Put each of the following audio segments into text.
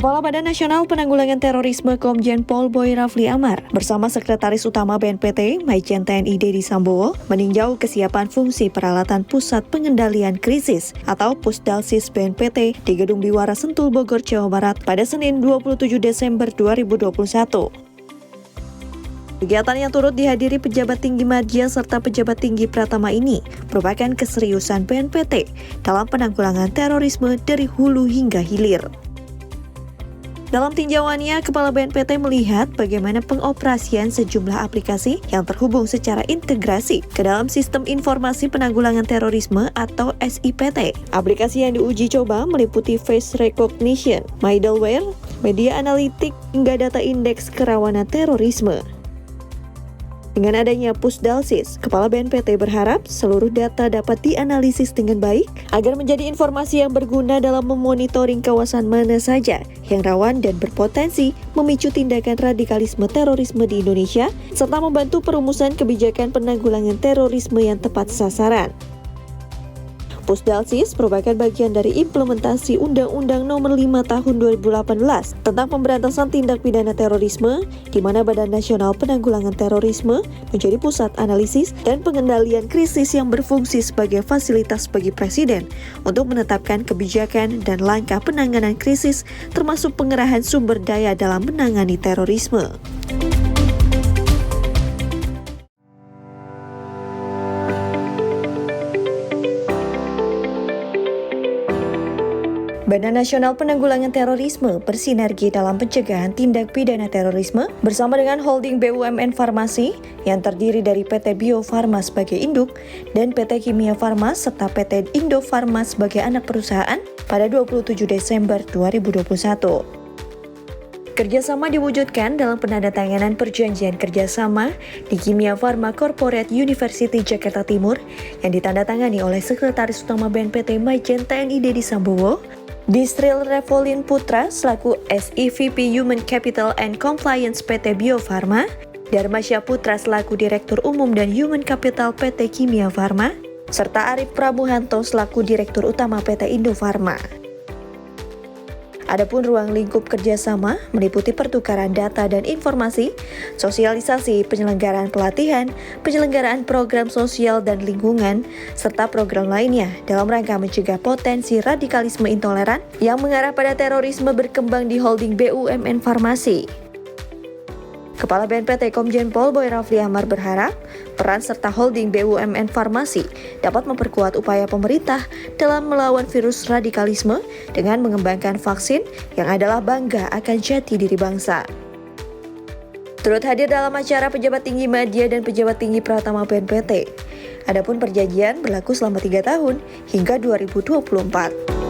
Kepala Badan Nasional Penanggulangan Terorisme Komjen Pol Boy Rafli Amar bersama Sekretaris Utama BNPT Majen TNI Dedi Sambowo meninjau kesiapan fungsi peralatan Pusat Pengendalian Krisis atau Pusdalsis BNPT di Gedung Biwara Sentul Bogor, Jawa Barat pada Senin 27 Desember 2021. Kegiatan yang turut dihadiri pejabat tinggi Madya serta pejabat tinggi Pratama ini merupakan keseriusan BNPT dalam penanggulangan terorisme dari hulu hingga hilir. Dalam tinjauannya, Kepala BNPT melihat bagaimana pengoperasian sejumlah aplikasi yang terhubung secara integrasi ke dalam Sistem Informasi Penanggulangan Terorisme atau SIPT. Aplikasi yang diuji coba meliputi Face Recognition, Middleware, Media Analitik, hingga Data Indeks Kerawanan Terorisme. Dengan adanya Pusdalsis, Kepala BNPT berharap seluruh data dapat dianalisis dengan baik agar menjadi informasi yang berguna dalam memonitoring kawasan mana saja yang rawan dan berpotensi memicu tindakan radikalisme terorisme di Indonesia, serta membantu perumusan kebijakan penanggulangan terorisme yang tepat sasaran. Pusdalsis merupakan bagian dari implementasi Undang-Undang Nomor 5 Tahun 2018 tentang pemberantasan tindak pidana terorisme, di mana Badan Nasional Penanggulangan Terorisme menjadi pusat analisis dan pengendalian krisis yang berfungsi sebagai fasilitas bagi Presiden untuk menetapkan kebijakan dan langkah penanganan krisis, termasuk pengerahan sumber daya dalam menangani terorisme. Badan Nasional Penanggulangan Terorisme bersinergi dalam pencegahan tindak pidana terorisme bersama dengan holding BUMN Farmasi yang terdiri dari PT Bio Farma sebagai induk dan PT Kimia Farma serta PT Indo Farma sebagai anak perusahaan pada 27 Desember 2021. Kerjasama diwujudkan dalam penandatanganan perjanjian kerjasama di Kimia Farma Corporate University Jakarta Timur yang ditandatangani oleh Sekretaris Utama BNPT Majen TNI Dedi Sambowo, Disril Revolin Putra selaku SEVP Human Capital and Compliance PT Bio Farma, Darmasya Putra selaku Direktur Umum dan Human Capital PT Kimia Farma, serta Arif Pramuhanto selaku Direktur Utama PT Indo Farma. Adapun ruang lingkup kerjasama meliputi pertukaran data dan informasi, sosialisasi, penyelenggaraan pelatihan, penyelenggaraan program sosial dan lingkungan, serta program lainnya dalam rangka mencegah potensi radikalisme intoleran yang mengarah pada terorisme berkembang di holding BUMN Farmasi. Kepala BNPT Komjen Pol Boy Rafli Amar berharap peran serta holding BUMN Farmasi dapat memperkuat upaya pemerintah dalam melawan virus radikalisme dengan mengembangkan vaksin yang adalah bangga akan jati diri bangsa. Turut hadir dalam acara pejabat tinggi Madya dan pejabat tinggi Pratama BNPT. Adapun perjanjian berlaku selama 3 tahun hingga 2024.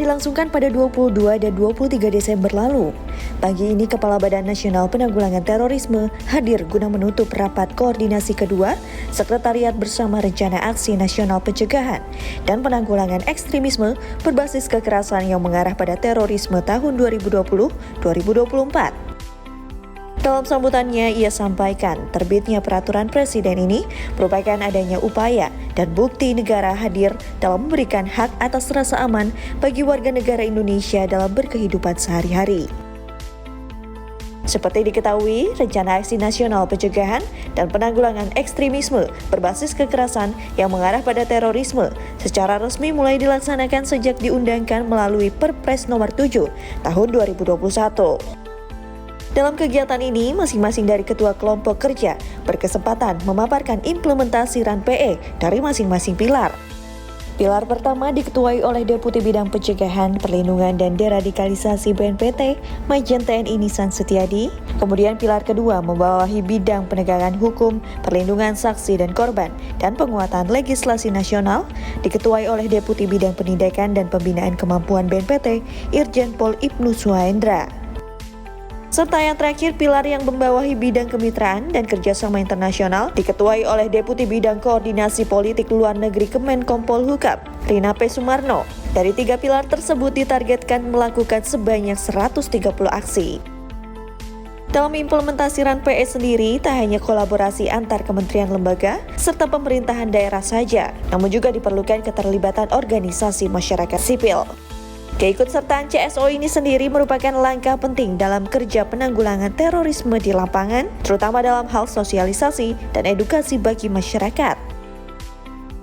Dilangsungkan pada 22 dan 23 Desember lalu. Pagi ini Kepala Badan Nasional Penanggulangan Terorisme hadir guna menutup rapat koordinasi kedua Sekretariat Bersama Rencana Aksi Nasional Pencegahan dan Penanggulangan Ekstremisme berbasis kekerasan yang mengarah pada terorisme tahun 2020-2024. Dalam sambutannya, ia sampaikan terbitnya peraturan Presiden ini merupakan adanya upaya dan bukti negara hadir dalam memberikan hak atas rasa aman bagi warga negara Indonesia dalam berkehidupan sehari-hari. Seperti diketahui, Rencana Aksi Nasional Pencegahan dan Penanggulangan Ekstremisme berbasis kekerasan yang mengarah pada terorisme secara resmi mulai dilaksanakan sejak diundangkan melalui Perpres Nomor 7 Tahun 2021. Dalam kegiatan ini, masing-masing dari ketua kelompok kerja berkesempatan memaparkan implementasi RAN-PE dari masing-masing pilar. Pilar pertama diketuai oleh Deputi Bidang Pencegahan, Perlindungan, dan Deradikalisasi BNPT, Majen TNI Nisan Setiadi. Kemudian pilar kedua membawahi bidang penegakan hukum, perlindungan saksi dan korban, dan penguatan legislasi nasional, diketuai oleh Deputi Bidang Penindakan dan Pembinaan Kemampuan BNPT, Irjen Pol Ibnu Suhaendra. Serta yang terakhir, pilar yang membawahi bidang kemitraan dan kerjasama internasional diketuai oleh Deputi Bidang Koordinasi Politik Luar Negeri Kemenkom Polhukam, Rina P. Sumarno. Dari 3 pilar tersebut ditargetkan melakukan sebanyak 130 aksi. Dalam implementasi RAN PE sendiri, tak hanya kolaborasi antar kementerian lembaga serta pemerintahan daerah saja, namun juga diperlukan keterlibatan organisasi masyarakat sipil. Keikutsertaan CSO ini sendiri merupakan langkah penting dalam kerja penanggulangan terorisme di lapangan, terutama dalam hal sosialisasi dan edukasi bagi masyarakat.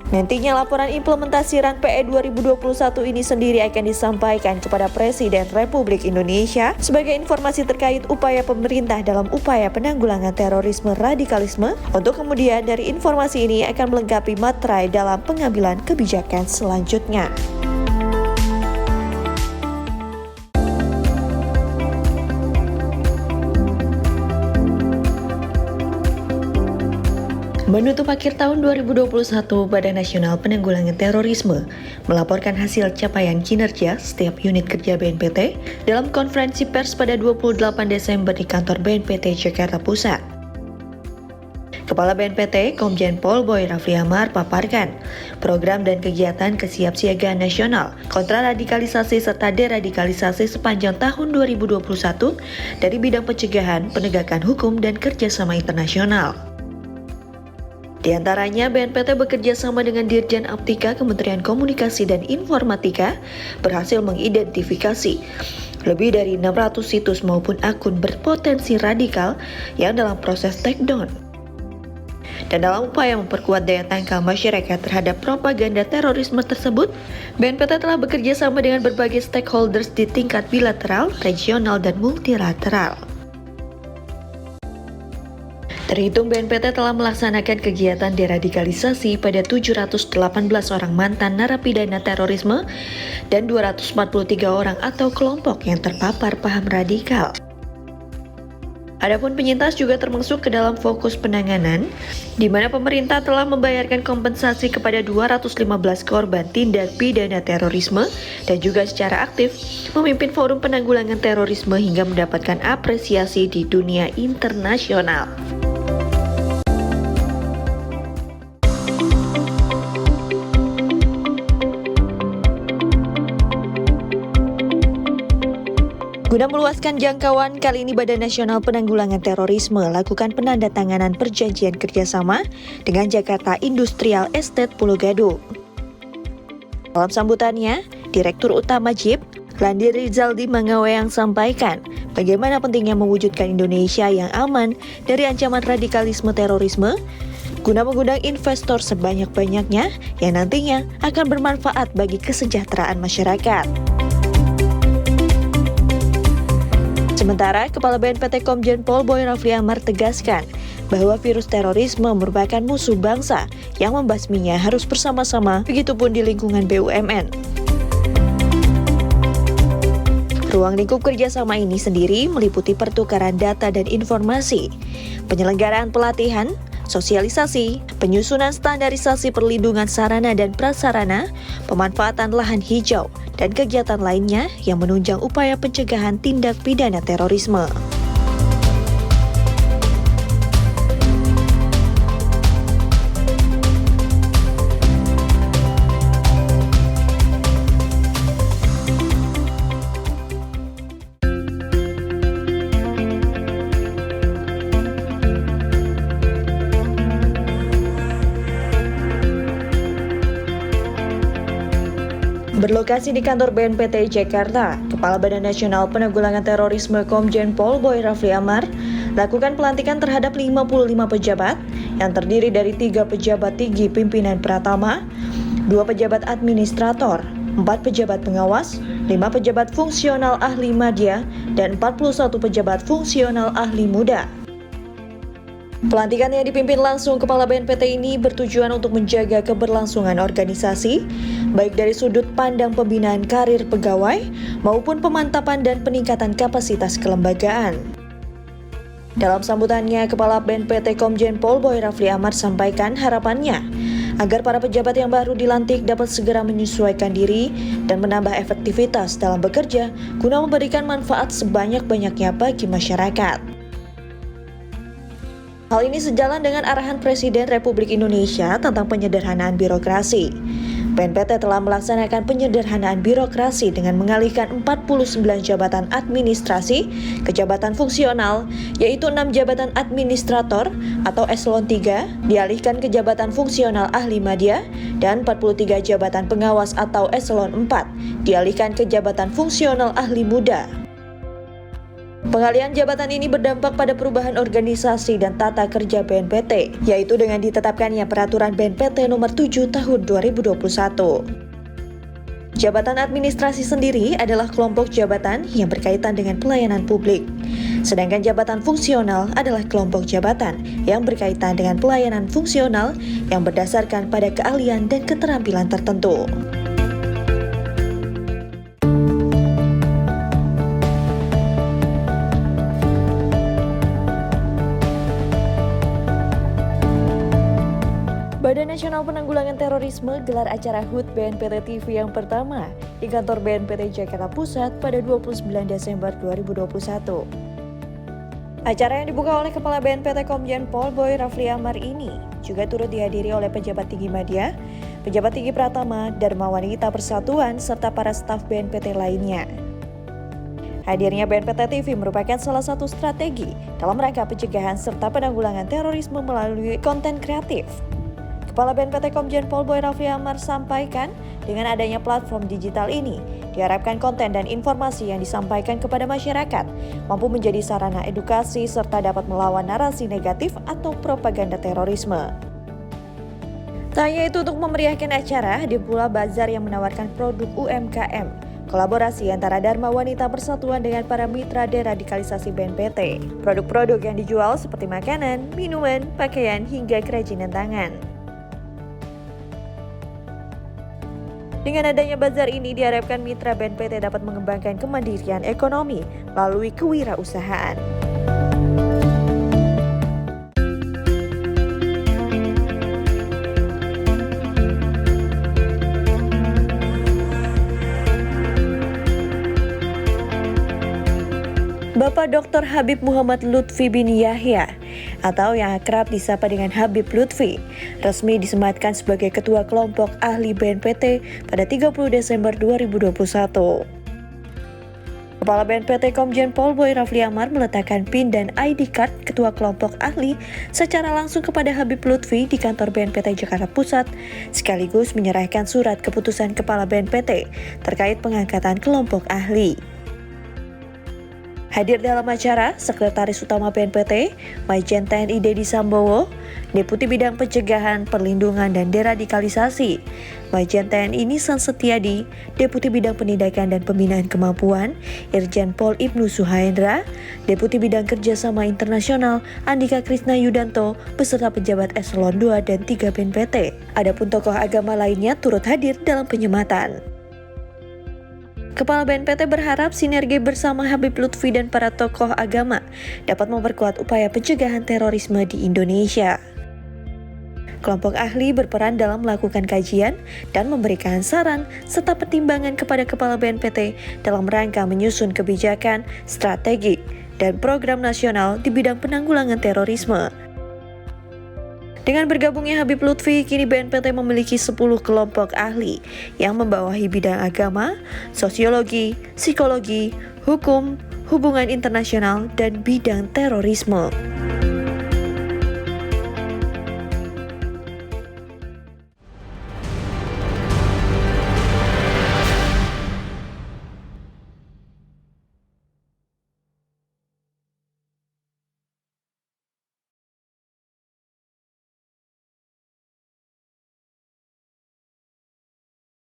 Nantinya laporan implementasi RAN PE 2021 ini sendiri akan disampaikan kepada Presiden Republik Indonesia sebagai informasi terkait upaya pemerintah dalam upaya penanggulangan terorisme radikalisme, untuk kemudian dari informasi ini akan melengkapi materai dalam pengambilan kebijakan selanjutnya. Menutup akhir tahun 2021, Badan Nasional Penanggulangan Terorisme melaporkan hasil capaian kinerja setiap unit kerja BNPT dalam konferensi pers pada 28 Desember di kantor BNPT Jakarta Pusat. Kepala BNPT, Komjen Pol Boy Rafli Amar paparkan program dan kegiatan kesiapsiagaan nasional, kontraradikalisasi serta deradikalisasi sepanjang tahun 2021 dari bidang pencegahan, penegakan hukum, dan kerjasama internasional. Di antaranya, BNPT bekerja sama dengan Dirjen Aptika Kementerian Komunikasi dan Informatika berhasil mengidentifikasi lebih dari 600 situs maupun akun berpotensi radikal yang dalam proses takedown. Dan dalam upaya memperkuat daya tangkal masyarakat terhadap propaganda terorisme tersebut, BNPT telah bekerja sama dengan berbagai stakeholders di tingkat bilateral, regional, dan multilateral. Terhitung BNPT telah melaksanakan kegiatan deradikalisasi pada 718 orang mantan narapidana terorisme dan 243 orang atau kelompok yang terpapar paham radikal. Adapun penyintas juga termasuk ke dalam fokus penanganan, di mana pemerintah telah membayarkan kompensasi kepada 215 korban tindak pidana terorisme dan juga secara aktif memimpin forum penanggulangan terorisme hingga mendapatkan apresiasi di dunia internasional. Guna meluaskan jangkauan, kali ini Badan Nasional Penanggulangan Terorisme lakukan penandatanganan perjanjian kerjasama dengan Jakarta Industrial Estate Pulau Gadung. Dalam sambutannya, Direktur Utama JIP, Landi Rizaldi Mangaweang sampaikan bagaimana pentingnya mewujudkan Indonesia yang aman dari ancaman radikalisme terorisme, guna mengundang investor sebanyak-banyaknya yang nantinya akan bermanfaat bagi kesejahteraan masyarakat. Sementara, Kepala BNPT Komjen Pol Boy Rafli Amar tegaskan bahwa virus terorisme merupakan musuh bangsa yang membasminya harus bersama-sama, begitupun di lingkungan BUMN. Ruang lingkup kerjasama ini sendiri meliputi pertukaran data dan informasi, penyelenggaraan pelatihan, sosialisasi, penyusunan standarisasi perlindungan sarana dan prasarana, pemanfaatan lahan hijau, dan kegiatan lainnya yang menunjang upaya pencegahan tindak pidana terorisme. Berlokasi di kantor BNPT Jakarta, Kepala Badan Nasional Penanggulangan Terorisme Komjen Pol Boy Rafli Amar lakukan pelantikan terhadap 55 pejabat yang terdiri dari 3 pejabat tinggi pimpinan pratama, 2 pejabat administrator, 4 pejabat pengawas, 5 pejabat fungsional ahli madya, dan 41 pejabat fungsional ahli muda. Pelantikan yang dipimpin langsung Kepala BNPT ini bertujuan untuk menjaga keberlangsungan organisasi, baik dari sudut pandang pembinaan karir pegawai maupun pemantapan dan peningkatan kapasitas kelembagaan. Dalam sambutannya, Kepala BNPT Komjen Pol Boy Rafli Amar sampaikan harapannya agar para pejabat yang baru dilantik dapat segera menyesuaikan diri dan menambah efektivitas dalam bekerja guna memberikan manfaat sebanyak-banyaknya bagi masyarakat. Hal ini sejalan dengan arahan Presiden Republik Indonesia tentang penyederhanaan birokrasi. BNPT telah melaksanakan penyederhanaan birokrasi dengan mengalihkan 49 jabatan administrasi ke jabatan fungsional, yaitu 6 jabatan administrator atau eselon 3 dialihkan ke jabatan fungsional ahli media dan 43 jabatan pengawas atau eselon 4 dialihkan ke jabatan fungsional ahli muda. Pengalihan jabatan ini berdampak pada perubahan organisasi dan tata kerja BNPT, yaitu dengan ditetapkannya Peraturan BNPT Nomor 7 Tahun 2021. Jabatan administrasi sendiri adalah kelompok jabatan yang berkaitan dengan pelayanan publik, sedangkan jabatan fungsional adalah kelompok jabatan yang berkaitan dengan pelayanan fungsional yang berdasarkan pada keahlian dan keterampilan tertentu. Badan Nasional Penanggulangan Terorisme gelar acara HUT BNPT TV yang pertama di kantor BNPT Jakarta Pusat pada 29 Desember 2021. Acara yang dibuka oleh Kepala BNPT Komjen Pol Boy Rafli Amar ini juga turut dihadiri oleh pejabat tinggi media, pejabat tinggi Pratama, Dharma Wanita Persatuan, serta para staf BNPT lainnya. Hadirnya BNPT TV merupakan salah satu strategi dalam rangka pencegahan serta penanggulangan terorisme melalui konten kreatif. Kepala BNPT Komjen Pol Boy Rafli Amar sampaikan, dengan adanya platform digital ini, diharapkan konten dan informasi yang disampaikan kepada masyarakat mampu menjadi sarana edukasi serta dapat melawan narasi negatif atau propaganda terorisme. Tak hanya itu, untuk memeriahkan acara, di pula bazar yang menawarkan produk UMKM, kolaborasi antara Dharma Wanita Persatuan dengan para mitra deradikalisasi BNPT. Produk-produk yang dijual seperti makanan, minuman, pakaian, hingga kerajinan tangan. Dengan adanya bazar ini diharapkan mitra BNPT dapat mengembangkan kemandirian ekonomi melalui kewirausahaan. Bapak Dr. Habib Muhammad Lutfi bin Yahya atau yang akrab disapa dengan Habib Lutfi resmi disematkan sebagai Ketua Kelompok Ahli BNPT pada 30 Desember 2021. Kepala BNPT Komjen Pol Boy Rafli Amar meletakkan PIN dan ID card Ketua Kelompok Ahli secara langsung kepada Habib Lutfi di kantor BNPT Jakarta Pusat, sekaligus menyerahkan surat keputusan Kepala BNPT terkait pengangkatan kelompok ahli. Hadir dalam acara, Sekretaris Utama BNPT, Majen TNI Dedi Sambowo, Deputi Bidang Pencegahan, Perlindungan, dan Deradikalisasi, Majen TNI Nisan Setiadi, Deputi Bidang Penindakan dan Pembinaan Kemampuan, Irjen Pol Ibnu Suhaendra, Deputi Bidang Kerjasama Internasional, Andika Krisna Yudanto, beserta pejabat eselon 2 dan 3 BNPT. Adapun tokoh agama lainnya turut hadir dalam penyematan. Kepala BNPT berharap sinergi bersama Habib Lutfi dan para tokoh agama dapat memperkuat upaya pencegahan terorisme di Indonesia. Kelompok ahli berperan dalam melakukan kajian dan memberikan saran serta pertimbangan kepada Kepala BNPT dalam rangka menyusun kebijakan, strategi, dan program nasional di bidang penanggulangan terorisme. Dengan bergabungnya Habib Lutfi, kini BNPT memiliki 10 kelompok ahli yang membawahi bidang agama, sosiologi, psikologi, hukum, hubungan internasional, dan bidang terorisme.